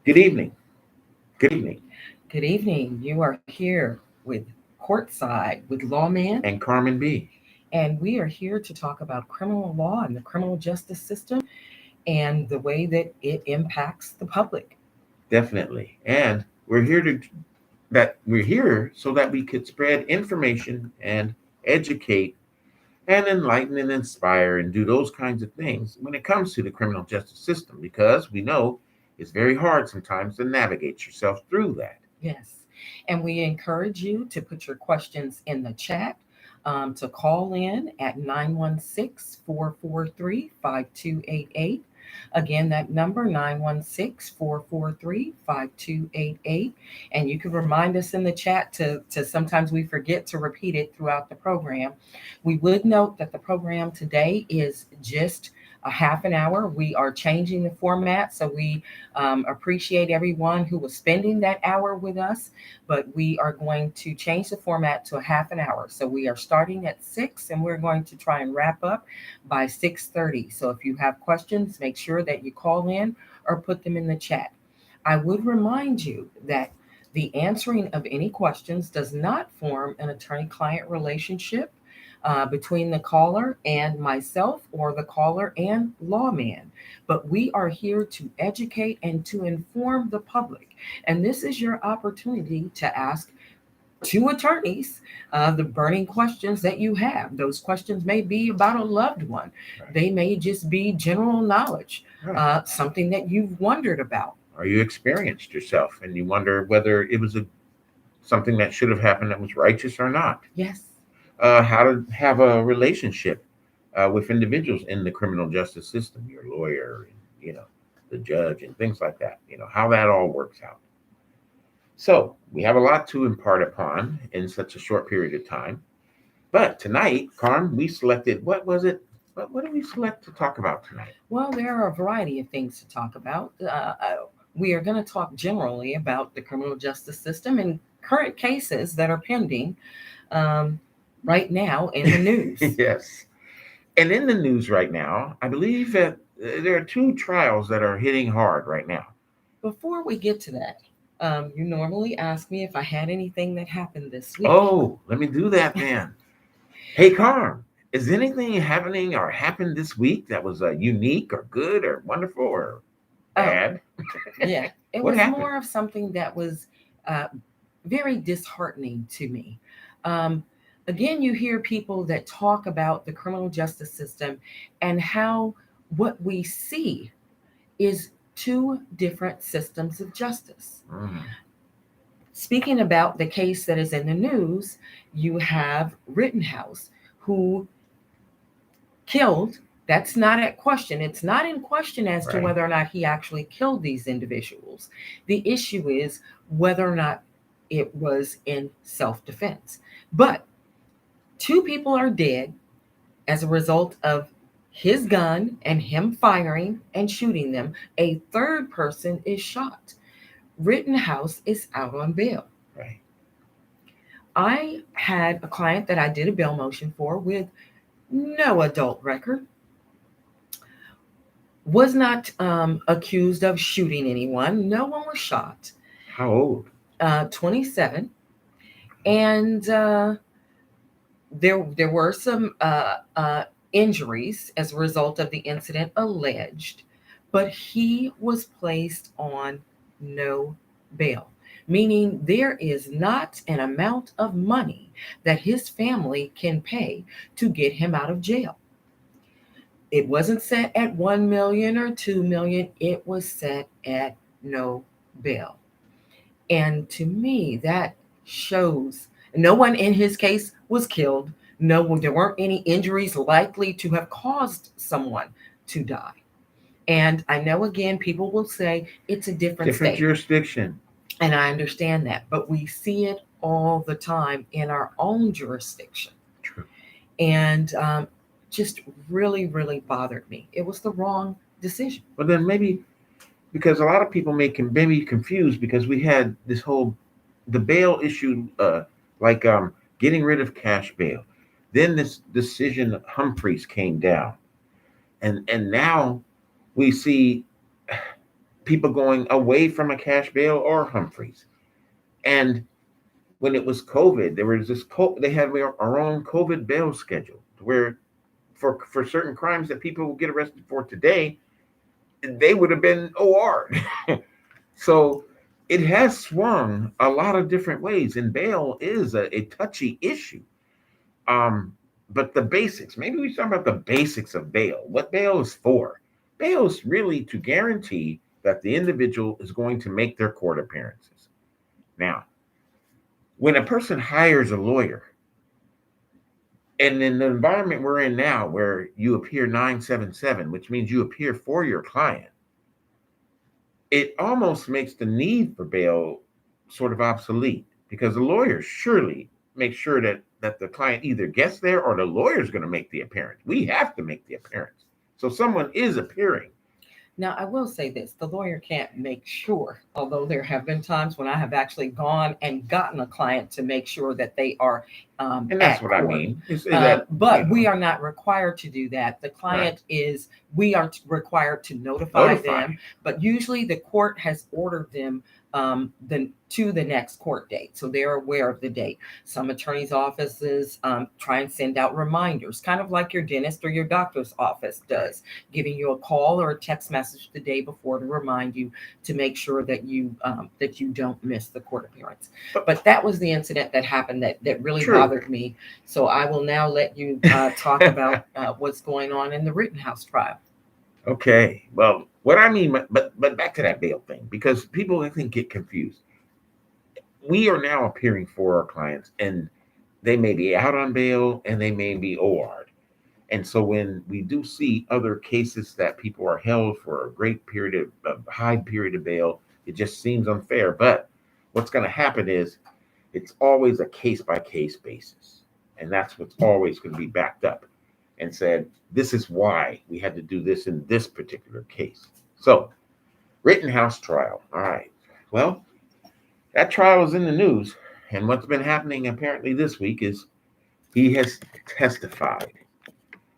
Good evening. Good evening. Good evening. You are here with Courtside with Lawman, And Carmen B. and we are here to talk about criminal law and the criminal justice system and the way that it impacts the public. Definitely. And we're here so that we could spread information and educate and enlighten and inspire and do those kinds of things when it comes to the criminal justice system because we know it's very hard sometimes to navigate yourself through that. Yes. And we encourage you to put your questions in the chat, to call in at 916-443-5288. Again, that number 916-443-5288. And you can remind us in the chat to sometimes we forget to repeat it throughout the program. We would note that the program today is just a half an hour. We are changing the format, so we appreciate everyone who was spending that hour with us, but we are going to change the format to a half an hour. So we are starting at 6 and we're going to try and wrap up by 6:30. So if you have questions, make sure that you call in or put them in the chat. I would remind you that the answering of any questions does not form an attorney-client relationship between the caller and myself or the caller and lawman. But we are here to educate and to inform the public. And this is your opportunity to ask two attorneys the burning questions that you have. Those questions may be about a loved one, Right. they may just be general knowledge, Right. something that you've wondered about. Or you experienced yourself and you wonder whether it was something that should have happened that was righteous or not. Yes. How to have a relationship with individuals in the criminal justice system, your lawyer, and, the judge, and things like that. How that all works out. So we have a lot to impart upon in such a short period of time. But tonight, Carm, we selected what was it? What did we select to talk about tonight? Well, there are a variety of things to talk about. We are going to talk generally about the criminal justice system and current cases that are pending um, right now in the news. Yes. And in the news right now, I believe that there are two trials that are hitting hard right now. Before we get to that, you normally ask me if I had anything that happened this week. Oh, let me do that then. Hey, Carm, is anything happening or happened this week that was unique or good or wonderful or Oh, bad? yeah. It What was happened? more of something that was uh, very disheartening to me. Um, Again, you hear people that talk about the criminal justice system and how what we see is two different systems of justice. Mhm. Speaking about the case that is in the news, you have Rittenhouse, who killed. That's not at question. It's not in question as to Right. whether or not he actually killed these individuals. The issue is whether or not it was in self defense. But two people are dead as a result of his gun and him firing and shooting them. A third person is shot. Rittenhouse is out on bail. Right. I had a client that I did a bail motion for with no adult record, was not accused of shooting anyone. No one was shot. How old? 27, and there were some injuries as a result of the incident alleged, but he was placed on no bail, meaning there is not an amount of money that his family can pay to get him out of jail. It wasn't set at 1 million or 2 million, it was set at no bail. And to me, that shows no one in his case was killed. No, there weren't any injuries likely to have caused someone to die. And I know again, people will say it's a different Different state. jurisdiction. And I understand that. But we see it all the time in our own jurisdiction. True. And just really, really bothered me. It was the wrong decision. Well, then maybe because a lot of people maybe confused because we had this whole the bail issue, like getting rid of cash bail. Then this decision Humphreys came down, and now we see people going away from a cash bail or Humphreys. And when it was COVID, there was they had our own COVID bail schedule where for certain crimes that people will get arrested for today, they would have been OR. So it has swung a lot of different ways, and bail is a touchy issue. Um, but the basics, maybe we talk about the basics of bail. What bail is for? Bail is really to guarantee that the individual is going to make their court appearances. Now, when a person hires a lawyer, and in the environment we're in now, where you appear 977, which means you appear for your client, it almost makes the need for bail sort of obsolete because the lawyer surely makes sure that the client either gets there or the lawyer is going to make the appearance. We have to make the appearance. So someone is appearing. Now, I will say this, the lawyer can't make sure, although there have been times when I have actually gone and gotten a client to make sure that they are And that's at what court. I mean. Is that, But we are not required to do that. The client is, we are required to notify them, but usually the court has ordered them to the next court date. So they're aware of the date. Some attorneys' offices try and send out reminders, kind of like your dentist or your doctor's office does, giving you a call or a text message the day before to remind you to make sure that you don't miss the court appearance. But that was the incident that happened that really bothered me. So I will now let you talk about what's going on in the Rittenhouse trial. Okay. Well, what I mean, but back to that bail thing, because people I think get confused. We are now appearing for our clients, and they may be out on bail and they may be OR'd. And so when we do see other cases that people are held for a great period of high period of bail, it just seems unfair. But what's going to happen is it's always a case by case basis. And that's what's always going to be backed up and said, this is why we had to do this in this particular case. So, Rittenhouse trial. All right. Well, that trial is in the news. And what's been happening apparently this week is he has testified.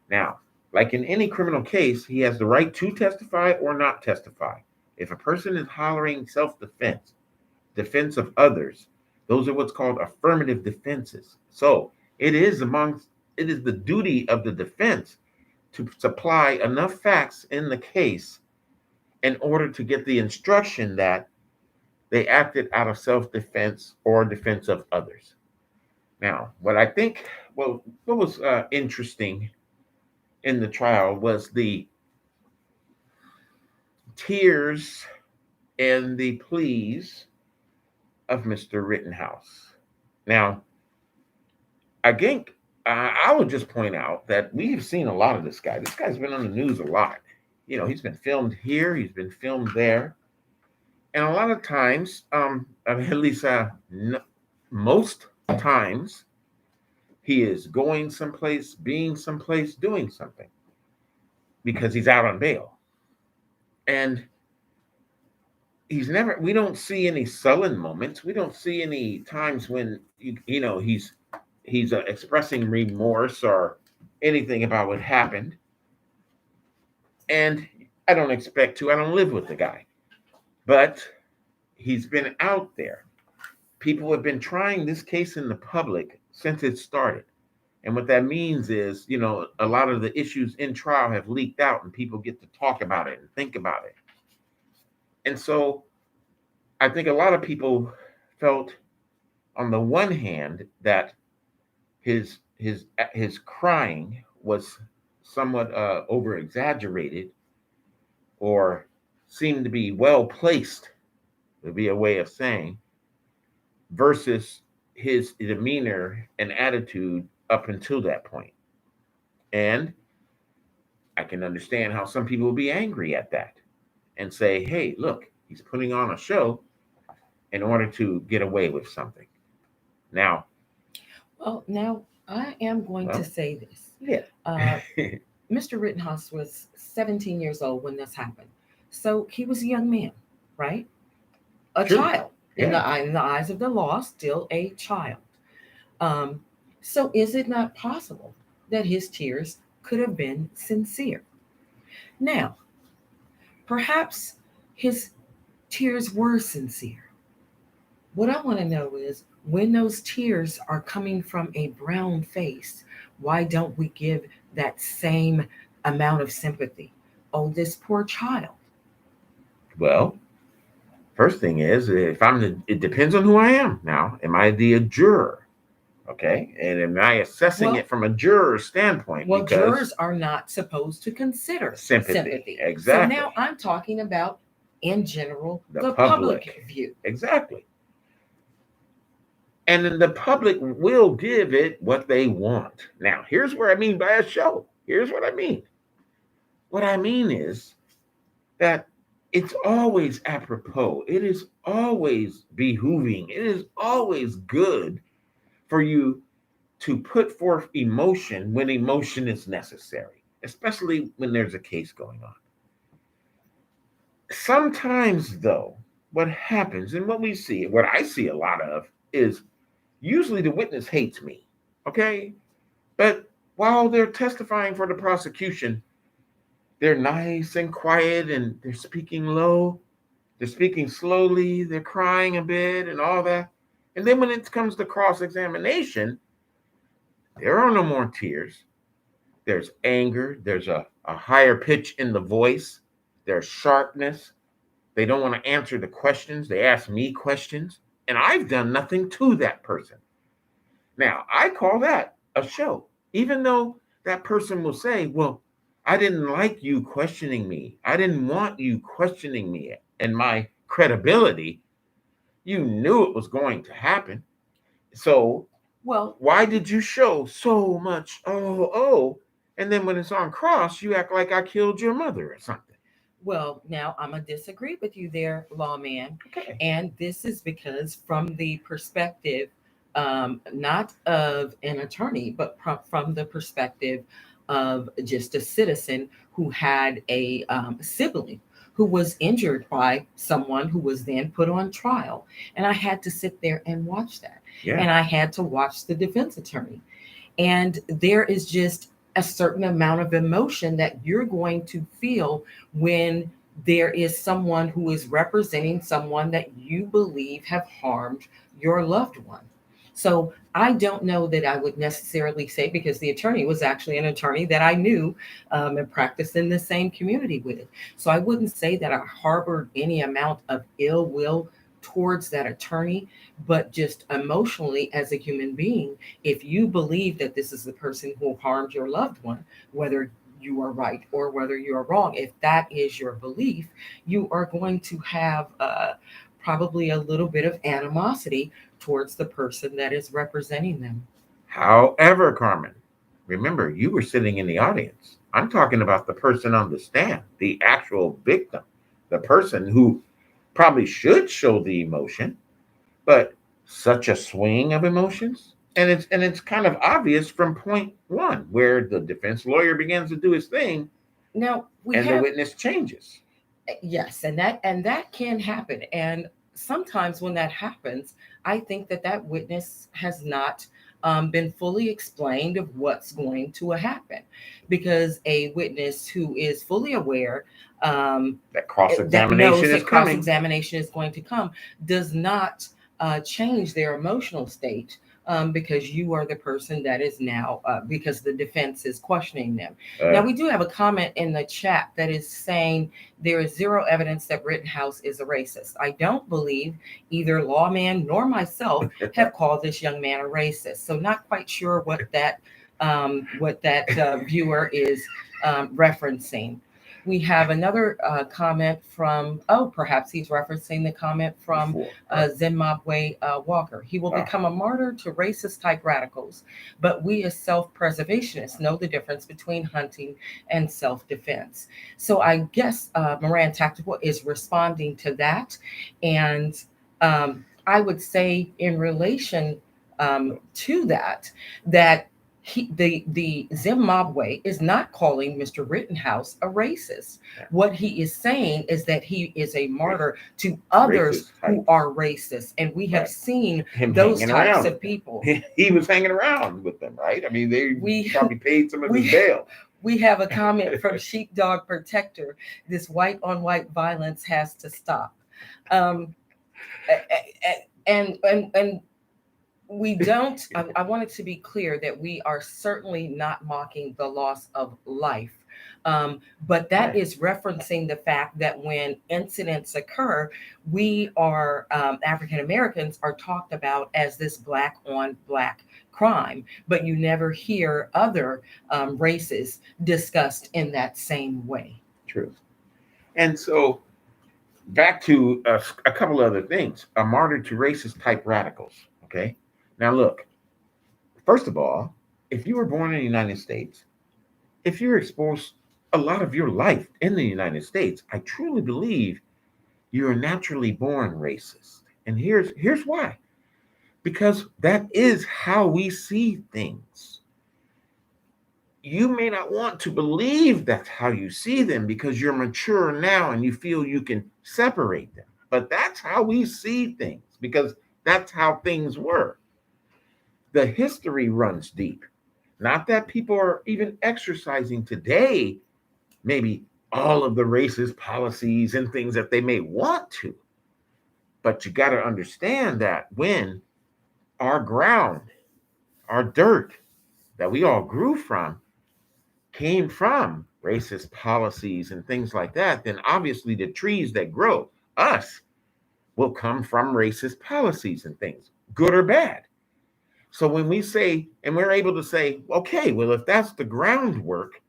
Now, like in any criminal case, he has the right to testify or not testify. If a person is hollering self-defense, defense of others, those are what's called affirmative defenses. So it is the duty of the defense to supply enough facts in the case in order to get the instruction that they acted out of self-defense or defense of others. Now, what was interesting in the trial was the tears and the pleas of Mr. Rittenhouse. Now, I think I would just point out that we've seen a lot of this guy. This guy's been on the news a lot. You know, he's been filmed here, he's been filmed there. And a lot of times, at least most times, he is going someplace, being someplace, doing something because he's out on bail. And we don't see any sullen moments. We don't see any times when, he's expressing remorse or anything about what happened. And I don't live with the guy, but he's been out there. People have been trying this case in the public since it started. And what that means is, a lot of the issues in trial have leaked out and people get to talk about it and think about it. And so I think a lot of people felt on the one hand that his crying was somewhat over exaggerated or seemed to be well placed, would be a way of saying, versus his demeanor and attitude up until that point. And I can understand how some people will be angry at that and say, hey, look, he's putting on a show in order to get away with something. Now I am going to say this. Yeah. Mr. Rittenhouse was 17 years old when this happened. So he was a young man, right? A child. Yeah. In the eyes of the law, still a child. So is it not possible that his tears could have been sincere? Now, perhaps his tears were sincere. What I want to know is when those tears are coming from a brown face, why don't we give that same amount of sympathy? Oh, this poor child. Well, first thing is, if it depends on who I am now. Am I the juror? Okay. And am I assessing Well, it from a juror's standpoint? well, Because jurors are not supposed to consider sympathy. sympathy. So Exactly. now I'm talking about, in general, The the public. public view. Exactly. And then the public will give it what they want. Now, here's what I mean by a show. Here's what I mean. What I mean is that it's always apropos. It is always behooving. It is always good for you to put forth emotion when emotion is necessary, especially when there's a case going on. Sometimes, though, what happens and what I see a lot of is usually the witness hates me, okay? But while they're testifying for the prosecution, they're nice and quiet and they're speaking low, they're speaking slowly, they're crying a bit and all that. And then when it comes to cross examination, there are no more tears. There's anger, there's a higher pitch in the voice, there's sharpness. They don't want to answer the questions, they ask me questions, and I've done nothing to that person. Now, I call that a show, even though that person will say, well, I didn't like you questioning me. I didn't want you questioning me and my credibility. You knew it was going to happen. So Well, why did you show so much? Oh. And then when it's on cross, you act like I killed your mother or something. Well, now I'm going to disagree with you there, lawman. Okay. And this is because, from the perspective, not of an attorney, but from the perspective of just a citizen who had a sibling who was injured by someone who was then put on trial. And I had to sit there and watch that. Yeah. And I had to watch the defense attorney. And there is just a certain amount of emotion that you're going to feel when there is someone who is representing someone that you believe have harmed your loved one. So I don't know that I would necessarily say, because the attorney was actually an attorney that I knew and practiced in the same community with. So I wouldn't say that I harbored any amount of ill will towards that attorney, but just emotionally as a human being, if you believe that this is the person who harmed your loved one, whether you are right or whether you are wrong, if that is your belief, you are going to have probably a little bit of animosity towards the person that is representing them. However, Carmen, remember, you were sitting in the audience. I'm talking about the person on the stand, the actual victim, the person who probably should show the emotion, but such a swing of emotions. And it's kind of obvious from point one, where the defense lawyer begins to do his thing Now we and the have witness changes. Yes, and that can happen. And sometimes when that happens, I think that that witness has not been fully explained of what's going to happen, because a witness who is fully aware, That cross that knows examination is that cross coming. examination is going to come, does not change their emotional state. Because you are the person that is now, because the defense is questioning them. Now, Uh, we do have a comment in the chat that is saying there is zero evidence that Rittenhouse is a racist. I don't believe either lawman nor myself have called this young man a racist. So, not quite sure what that viewer is referencing. We have another comment from, oh, perhaps he's referencing the comment from before. Zimbabwe Walker. He will become a martyr to racist type radicals, but we as self-preservationists know the difference between hunting and self-defense. So I guess Moran Tactical is responding to that. And I would say in relation to that, that the Zimbabwe is not calling Mr. Rittenhouse a racist. Yeah. What he is saying is that he is a martyr to others who are racist, and we have seen Him those hanging types around. of people. He was hanging around with them, right? I mean, they probably paid some of his bail. We have a comment from Sheepdog Protector. This white on white violence has to stop. Um, and we don't, I wanted to be clear that we are certainly not mocking the loss of life. But that Right. is referencing the fact that when incidents occur, we are, African Americans are talked about as this black on black crime, but you never hear other races discussed in that same way. True. And so back to a couple other things. A martyr to racist type radicals. Okay. Now look. First of all, if you were born in the United States, if you're exposed a lot of your life in the United States, I truly believe you're naturally born racist. And here's why. Because that is how we see things. You may not want to believe that's how you see them because you're mature now and you feel you can separate them. But that's how we see things because that's how things were. The history runs deep. Not that people are even exercising today, maybe all of the racist policies and things that they may want to. But you got to understand that when our ground, our dirt that we all grew from, came from racist policies and things like that, then obviously the trees that grow us will come from racist policies and things, good or bad. So when we say, and we're able to say, okay, well, if that's the groundwork,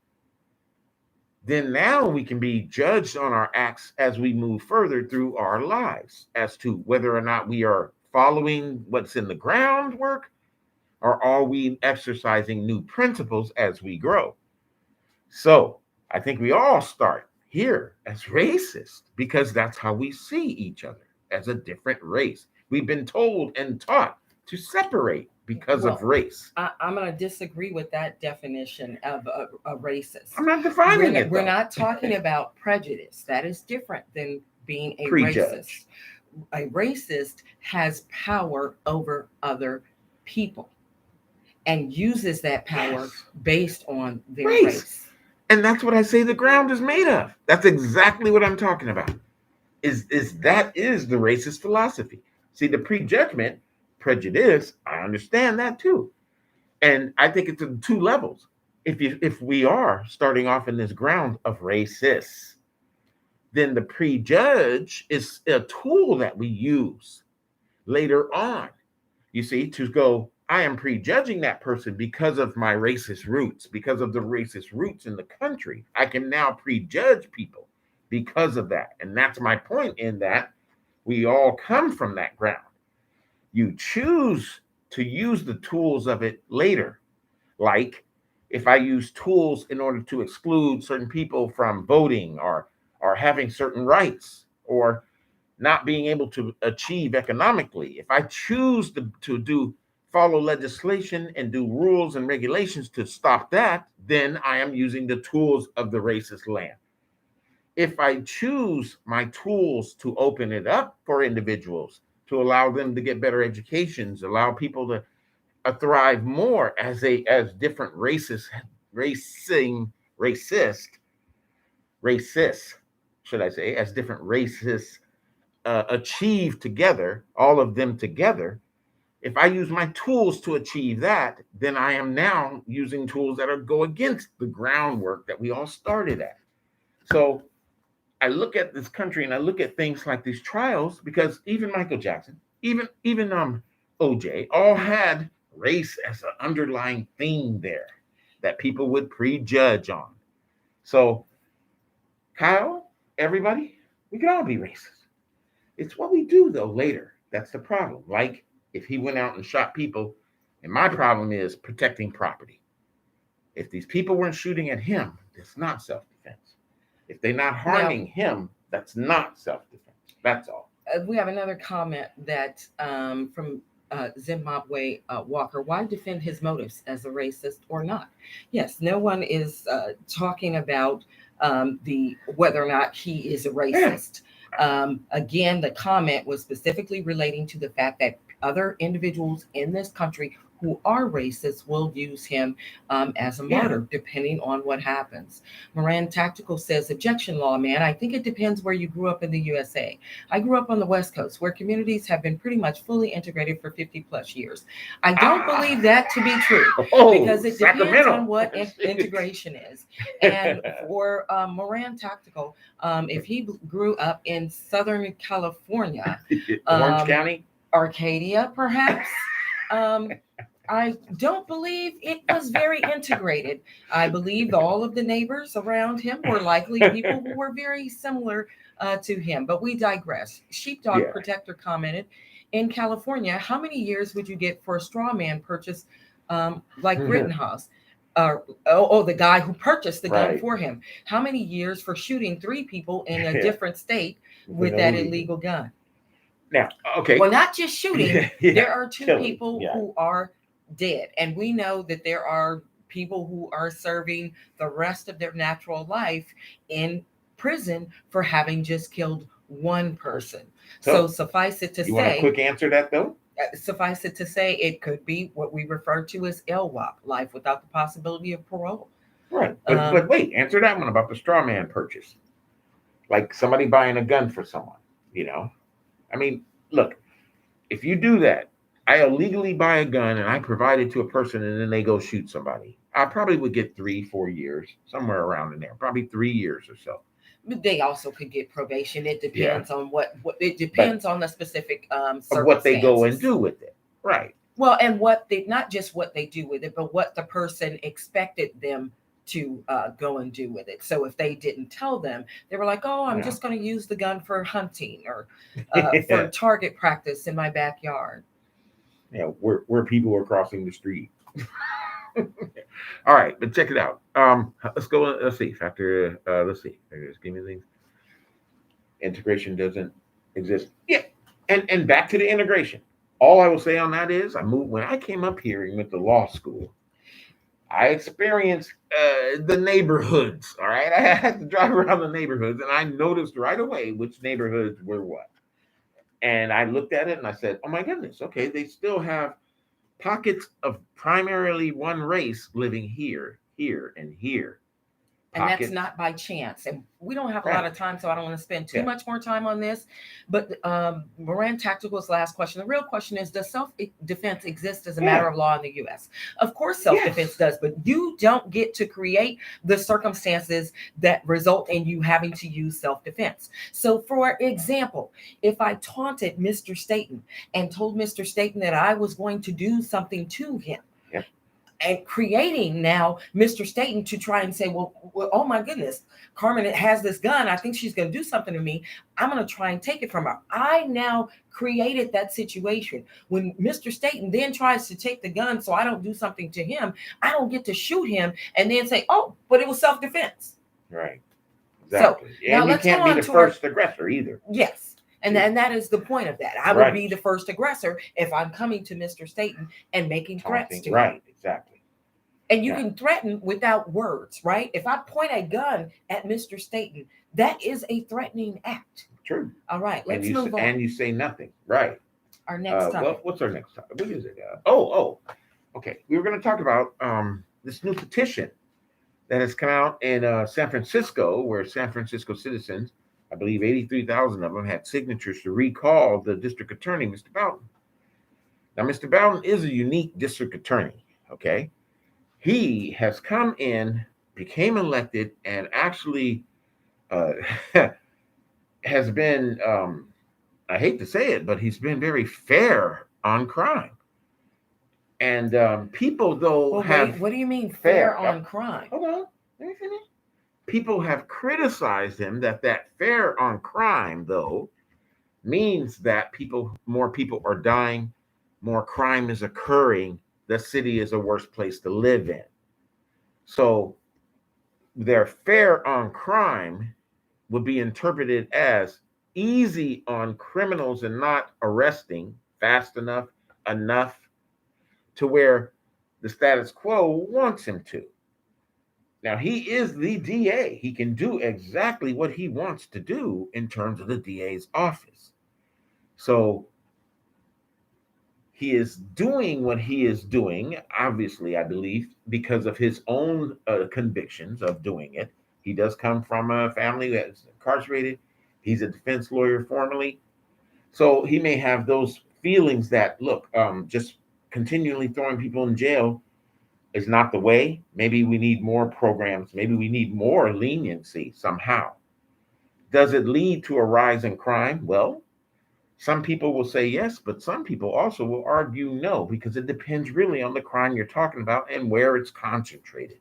then now we can be judged on our acts as we move further through our lives as to whether or not we are following what's in the groundwork or are we exercising new principles as we grow. So I think we all start here as racist because that's how we see each other as a different race. We've been told and taught to separate because of Well, race. I'm going to disagree with that definition of a racist. I'm not defining it We're though. not talking about prejudice. That is different than being a racist. Prejudge. A racist has power over other people and uses that power Yes. based on their Race. race. And that's what I say the ground is made of. That's exactly what I'm talking about. Is that is the racist philosophy. See, the prejudgment, prejudice, I understand that too. And I think it's in two levels. If we are starting off in this ground of racist, then the prejudge is a tool that we use later on. You see, to go, I am prejudging that person because of my racist roots, because of the racist roots in the country. I can now prejudge people because of that. And that's my point in that we all come from that ground. You choose to use the tools of it later. Like if I use tools in order to exclude certain people from voting or having certain rights or not being able to achieve economically. If I choose to do follow legislation and do rules and regulations to stop that, then I am using the tools of the racist land. If I choose my tools to open it up for individuals, to allow them to get better educations, allow people to thrive more as different races, racing, racist, should I say, as different races achieve together, all of them together, if I use my tools to achieve that, then I am now using tools that are go against the groundwork that we all started at. So I look at this country and I look at things like these trials because even Michael Jackson, even OJ, all had race as an underlying theme there that people would prejudge on. So Kyle, everybody, we can all be racist. It's what we do though later. That's the problem. Like if he went out and shot people, and my problem is protecting property. If these people weren't shooting at him, it's not self-defense. If they're not Now, harming him, that's not self-defense. That's all. we have another comment that from Zimbabwe Walker. Why defend his motives as a racist or not? Yes, no one is talking about the whether or not he is a Yeah. racist. Again, the comment was specifically relating to the fact that other individuals in this country who are racist will use him as a Yeah. martyr, depending on what happens. Moran Tactical says, objection law, man. I think it depends where you grew up in the USA. I grew up on the West Coast, where communities have been pretty much fully integrated for 50 plus years. I don't believe that to be true, because it depends Sacramento. on what integration is. And for Moran Tactical, if he grew up in Southern California, Orange County, Arcadia, perhaps, I don't believe it was very integrated. I believe all of the neighbors around him were likely people who were very similar to him. But we digress. Sheepdog Protector commented, in California, how many years would you get for a straw man purchase like Rittenhouse? The guy who purchased the gun for him. How many years for shooting 3 people in a different state with that illegal gun? Now, okay. Well, not just shooting. There are 2 people who are dead. And we know that there are people who are serving the rest of their natural life in prison for having just killed 1 person. So suffice it to you want a say, quick answer that though? Suffice it to say, it could be what we refer to as LWOP, life without the possibility of parole. Right. But wait, answer that one about the straw man purchase. Like somebody buying a gun for someone, you know? I mean, look, if you do that, I illegally buy a gun and I provide it to a person and then they go shoot somebody, I probably would get 3-4 years, somewhere around in there, probably 3 years or so. They also could get probation. It depends on what it depends on the specific of what they go and do with it. Right. Well, and what they, not just what they do with it, but what the person expected them to go and do with it. So if they didn't tell them, they were like, oh, I'm just going to use the gun for hunting or for target practice in my backyard. Yeah, where people are crossing the street. All right, but check it out. Let's go. Let's see. After let's see. Just give me things. Integration doesn't exist. Yeah, and back to the integration. All I will say on that is, when I came up here and went to law school, I experienced the neighborhoods. All right, I had to drive around the neighborhoods, and I noticed right away which neighborhoods were what. And I looked at it and I said, "Oh my goodness, okay, they still have pockets of primarily one race living here, here, and here." And that's not by chance. And we don't have a lot of time, so I don't want to spend too much more time on this. But Moran Tactical's last question. The real question is, does self-defense exist as a matter of law in the U.S.? Of course, self-defense does, but you don't get to create the circumstances that result in you having to use self-defense. So, for example, if I taunted Mr. Staten and told Mr. Staten that I was going to do something to him, and creating now Mr. Staten to try and say, well, oh my goodness, Carmen has this gun. I think she's going to do something to me. I'm going to try and take it from her. I now created that situation. When Mr. Staten then tries to take the gun so I don't do something to him, I don't get to shoot him and then say, oh, but it was self-defense. Right. Exactly. So, and you can't be the first aggressor either. Yes. And that is the point of that. I would be the first aggressor if I'm coming to Mr. Staten and making threats to him. Right, exactly. And you can threaten without words, right? If I point a gun at Mr. Staten, that is a threatening act. True. All right, let's move on. And you say nothing, right? Our next topic. What's our next topic? What is it? Okay. We were going to talk about this new petition that has come out in San Francisco, where San Francisco citizens, I believe 83,000 of them, had signatures to recall the district attorney, Mr. Boughton. Now, Mr. Boughton is a unique district attorney, okay? He has come in, became elected, and actually has been, I hate to say it, but he's been very fair on crime. And people, though, what do you mean fair on crime? Hold on, let me finish. People have criticized him that fair on crime, though, means that more people are dying, more crime is occurring. The city is a worse place to live in. So their fair on crime would be interpreted as easy on criminals and not arresting fast enough to where the status quo wants him to. Now, he is the DA. He can do exactly what he wants to do in terms of the DA's office. So he is doing what he is doing, obviously, I believe, because of his own convictions of doing it. He does come from a family that's incarcerated. He's a defense lawyer formerly. So he may have those feelings that, look, just continually throwing people in jail is not the way. Maybe we need more programs. Maybe we need more leniency somehow. Does it lead to a rise in crime? Well, some people will say yes, but some people also will argue no, because it depends really on the crime you're talking about and where it's concentrated.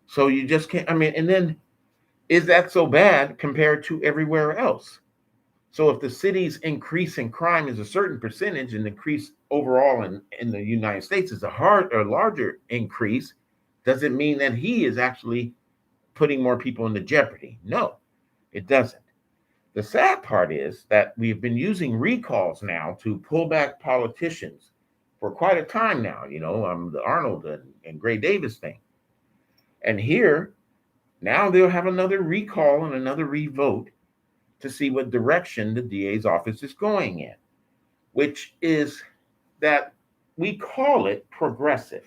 So you just can't, I mean, and then is that so bad compared to everywhere else? So if the city's increase in crime is a certain percentage and increase overall in the United States is a hard or larger increase, does it mean that he is actually putting more people into jeopardy? No, it doesn't. The sad part is that we've been using recalls now to pull back politicians for quite a time now, the Arnold and Gray Davis thing. And here, now they'll have another recall and another revote to see what direction the DA's office is going in, which is that we call it progressive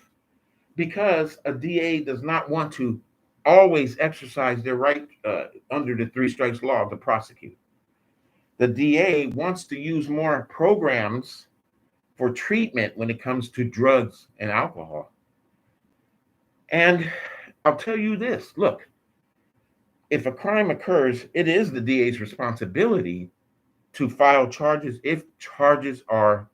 because a DA does not want to always exercise their right under the three strikes law to prosecute. The DA wants to use more programs for treatment when it comes to drugs and alcohol. And I'll tell you this, look, if a crime occurs, it is the DA's responsibility to file charges if charges are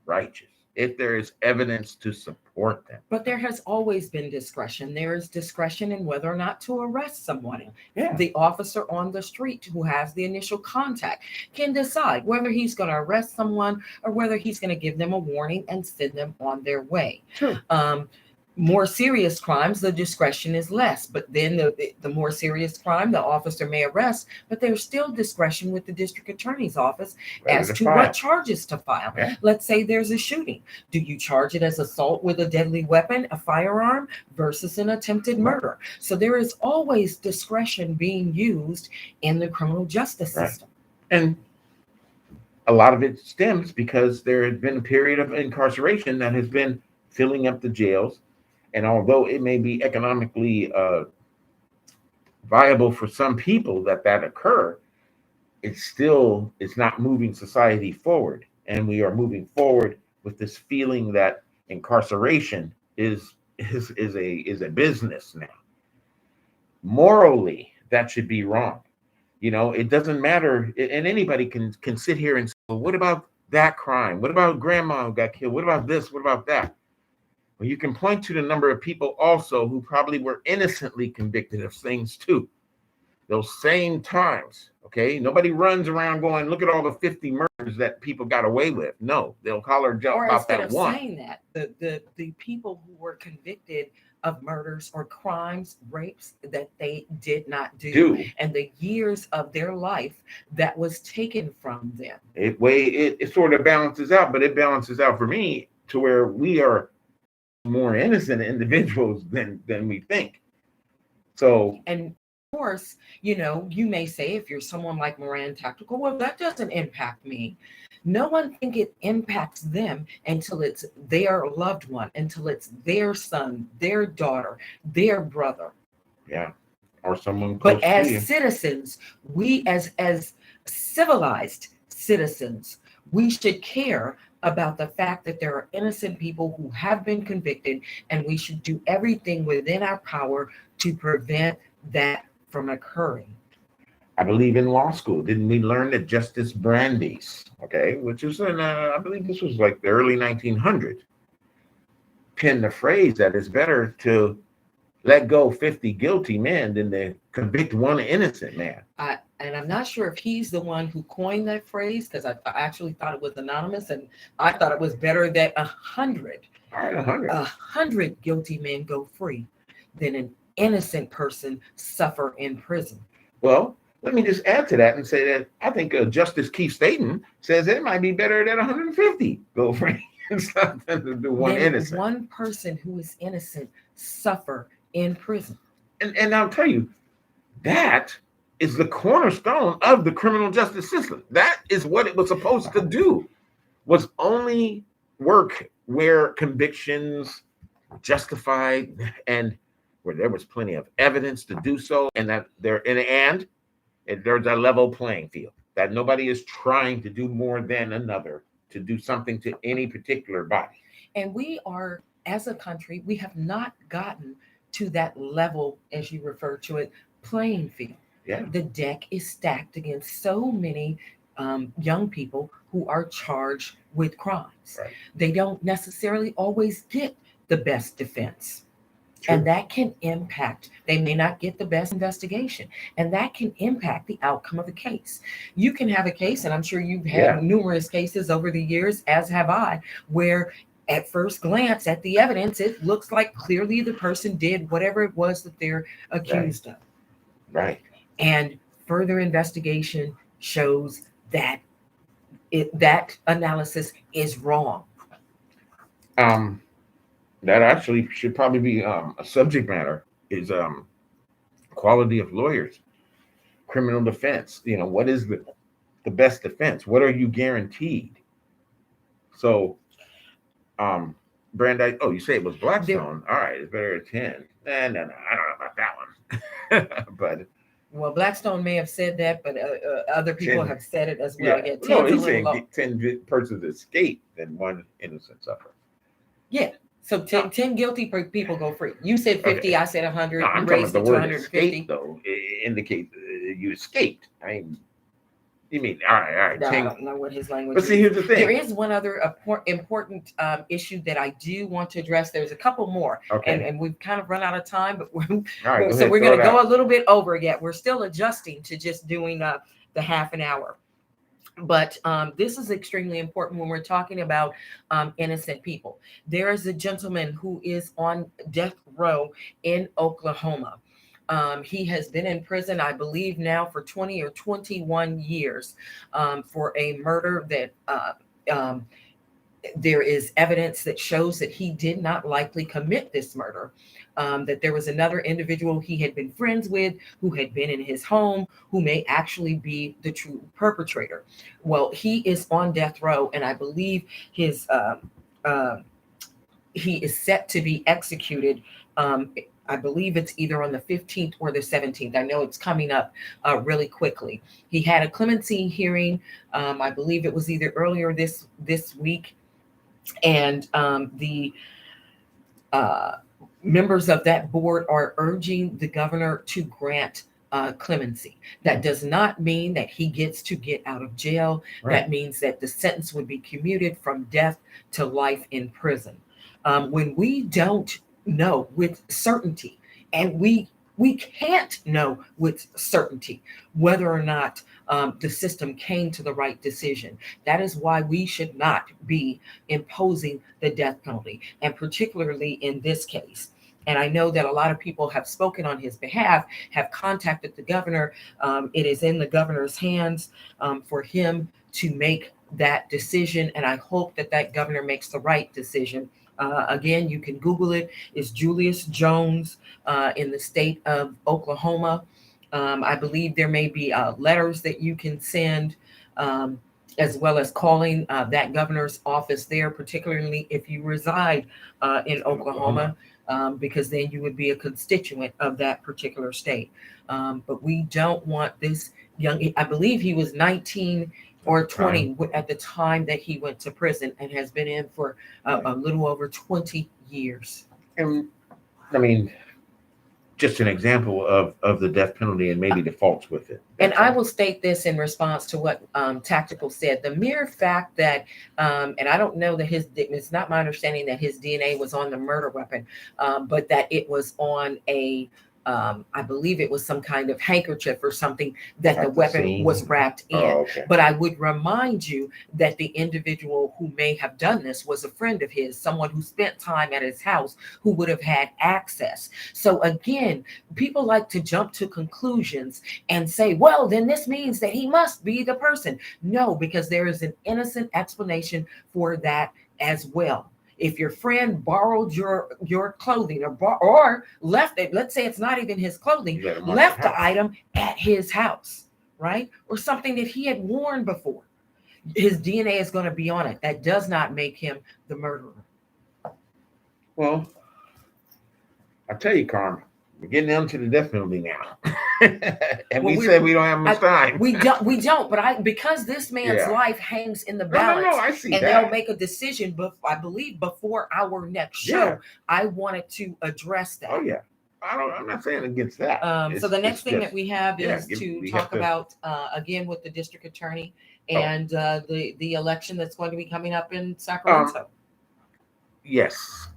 righteous, if there is evidence to support them. But there has always been discretion. There is discretion in whether or not to arrest someone. Yeah. The officer on the street who has the initial contact can decide whether he's going to arrest someone or whether he's going to give them a warning and send them on their way. Sure. More serious crimes, the discretion is less. But then the more serious crime, the officer may arrest, but there's still discretion with the district attorney's office as to what charges to file. Yeah. Let's say there's a shooting. Do you charge it as assault with a deadly weapon, a firearm, versus an attempted murder? So there is always discretion being used in the criminal justice system. And a lot of it stems because there has been a period of incarceration that has been filling up the jails. And although it may be economically viable for some people that occur, it's not moving society forward. And we are moving forward with this feeling that incarceration is a business now. Morally, that should be wrong. It doesn't matter, and anybody can sit here and say, well, what about that crime? What about grandma who got killed? What about this? What about that? Well, you can point to the number of people also who probably were innocently convicted of things too. Those same times, okay? Nobody runs around going, look at all the 50 murders that people got away with. No, they'll holler about that one. Saying that, the people who were convicted of murders or crimes, rapes that they did not do, and the years of their life that was taken from them. It sort of balances out, but it balances out for me to where we are more innocent individuals than we think. So, and of course, you may say, if you're someone like Moran Tactical, well, that doesn't impact me. No one think it impacts them until it's their loved one, until it's their son, their daughter, their brother. Yeah, or someone close but as to you. Citizens, we as civilized citizens, we should care about the fact that there are innocent people who have been convicted, and we should do everything within our power to prevent that from occurring. I believe in law school, didn't we learn that Justice Brandeis, which is I believe this was like the early 1900s, penned the phrase that it's better to let go 50 guilty men than to convict one innocent man. And I'm not sure if he's the one who coined that phrase, because I actually thought it was anonymous, and I thought it was better that 100 guilty men go free than an innocent person suffer in prison. Well, let me just add to that and say that I think Justice Keith Staten says it might be better that 150 go free than to do one innocent. One person who is innocent suffer in prison. And I'll tell you, that is the cornerstone of the criminal justice system. That is what it was supposed to do, was only work where convictions justified and where there was plenty of evidence to do so, and that there's a level playing field, that nobody is trying to do more than another to do something to any particular body. And we are, as a country, we have not gotten to that level, as you refer to it, playing field. Yeah. The deck is stacked against so many young people who are charged with crimes. Right. They don't necessarily always get the best defense. True. And that can impact, they may not get the best investigation, and that can impact the outcome of the case. You can have a case, and I'm sure you've had numerous cases over the years, as have I, where at first glance at the evidence, it looks like clearly the person did whatever it was that they're accused of. Right. And further investigation shows that that analysis is wrong. That actually should probably be a subject matter, is quality of lawyers, criminal defense. What is the best defense? What are you guaranteed? So, Brand, you say it was Blackstone. All right, it's better at 10. No, I don't know about that one. But well, Blackstone may have said that, but other people 10, have said it as well. Yeah, no, he's saying 10 persons escape and 1 innocent suffer. Yeah. So 10 guilty people go free. You said 50, okay. I said 100. No, I'm talking about the word escape, though. It indicates you escaped. You mean, all right. No, I don't know what his language is. But see, here's the thing. There is one other important issue that I do want to address. There's a couple more. Okay. And we've kind of run out of time, but we're going to go a little bit over yet. We're still adjusting to just doing the half an hour. But this is extremely important when we're talking about innocent people. There is a gentleman who is on death row in Oklahoma. He has been in prison, I believe now for 20 or 21 years for a murder that there is evidence that shows that he did not likely commit this murder. That there was another individual he had been friends with who had been in his home who may actually be the true perpetrator. Well, he is on death row, and I believe he is set to be executed. I believe it's either on the 15th or the 17th. I know it's coming up really quickly. He had a clemency hearing. I believe it was either earlier this week. And the members of that board are urging the governor to grant clemency. That does not mean that he gets to get out of jail. Right. That means that the sentence would be commuted from death to life in prison. When we don't know with certainty, and we can't know with certainty whether or not the system came to the right decision. That is why we should not be imposing the death penalty, and particularly in this case. And I know that a lot of people have spoken on his behalf, have contacted the governor. It is in the governor's hands for him to make that decision, and I hope that governor makes the right decision. Again, you can Google it. It's Julius Jones in the state of Oklahoma. I believe there may be letters that you can send, as well as calling that governor's office there, particularly if you reside in Oklahoma, because then you would be a constituent of that particular state. But we don't want this young, I believe he was 19 or 20 at the time that he went to prison, and has been in for a little over 20 years. And I mean, just an example of the death penalty and maybe the faults with it. And I will state this in response to what Tactical said. The mere fact that, and I don't know that it's not my understanding that his DNA was on the murder weapon, but that it was on I believe it was some kind of handkerchief or something that the weapon was wrapped in. Oh, okay. But I would remind you that the individual who may have done this was a friend of his, someone who spent time at his house, who would have had access. So again, people like to jump to conclusions and say, well, then this means that he must be the person. No, because there is an innocent explanation for that as well. If your friend borrowed your clothing or left it, let's say it's not even his clothing, left the item at his house, right? Or something that he had worn before. his DNA is going to be on it. That does not make him the murderer. Well, I tell you, Carmen, we're getting down to the death penalty now. And Well, we said we don't have much time. We don't. But because this man's Yeah. life hangs in the No, balance, I see and that. they'll make a decision. But I believe before our next Yeah. show, I wanted to address that. Oh yeah. I'm not saying against that. So the next thing that just- we have yeah, is we to have talk to- about again with the district attorney and the election that's going to be coming up in Sacramento. Yes.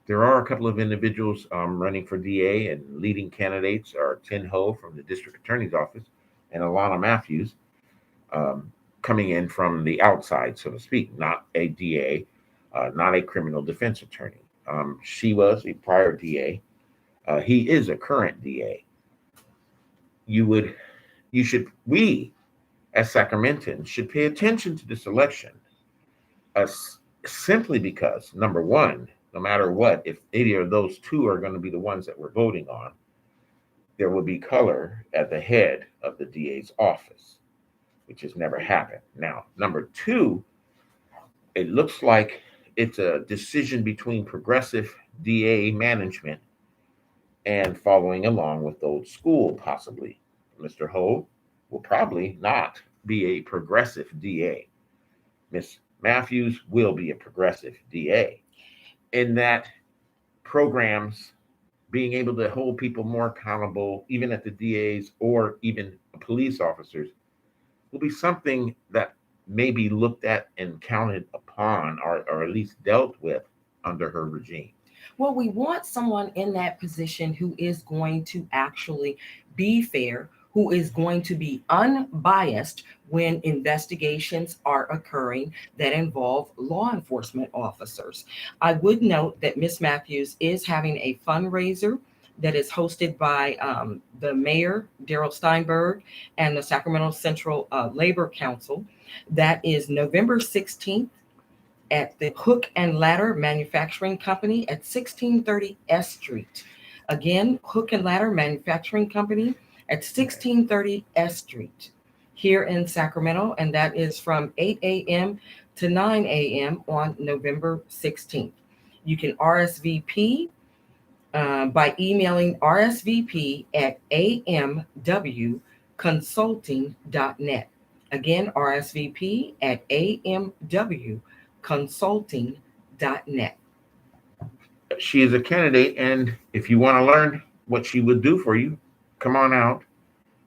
There are a couple of individuals running for DA, and leading candidates are Tin Ho from the district attorney's office and Alana Matthews, coming in from the outside, so to speak, not a DA, not a criminal defense attorney. She was a prior DA. He is a current DA. We as Sacramentans should pay attention to this election, simply because, number one, no matter what, if either of those two are going to be the ones that we're voting on, there will be color at the head of the DA's office, which has never happened. Now, number two, it looks like it's a decision between progressive DA management and following along with old school, possibly. Mr. Ho will probably not be a progressive DA. Miss Matthews will be a progressive DA. In that programs being able to hold people more accountable, even at the DAs or even police officers, will be something that may be looked at and counted upon, or at least dealt with under her regime. Well, we want someone in that position who is going to actually be fair, who is going to be unbiased when investigations are occurring that involve law enforcement officers. I would note that Ms. Matthews is having a fundraiser that is hosted by the mayor, Daryl Steinberg, and the Sacramento Central Labor Council. That is November 16th at the Hook and Ladder Manufacturing Company at 1630 S Street. Again, Hook and Ladder Manufacturing Company at 1630 S Street here in Sacramento, and that is from 8 a.m. to 9 a.m. on November 16th. You can RSVP by emailing RSVP at amwconsulting.net. Again, RSVP at amwconsulting.net. She is a candidate, and if you want to learn what she would do for you, come on out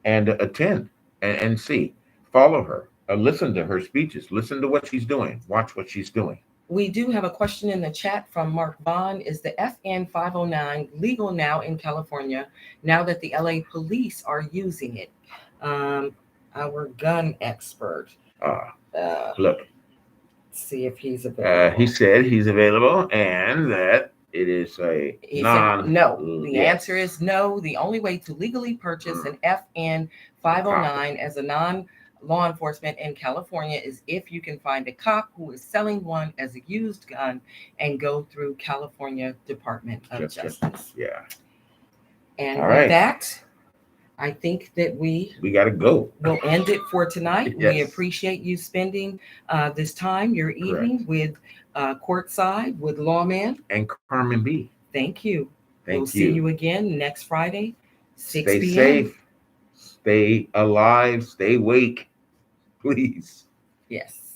and attend and see. Follow her. Listen to her speeches. Listen to what she's doing. Watch what she's doing. We do have a question in the chat from Mark Bond. Is the FN 509 legal now in California now that the LA police are using it? Our gun expert. Look. See if he's available. He said he's available and that it is a no. The answer is no. The only way to legally purchase an FN 509 as a non-law enforcement in California is if you can find a cop who is selling one as a used gun and go through California Department of Justice. Yeah. And with that, I think that we got to go. We'll end it for tonight. Yes. We appreciate you spending this time, your evening, with Courtside with Lawman and Carmen B. Thank you. We'll see you again next Friday, 6 Stay p.m. safe, stay alive, stay awake, please. Yes.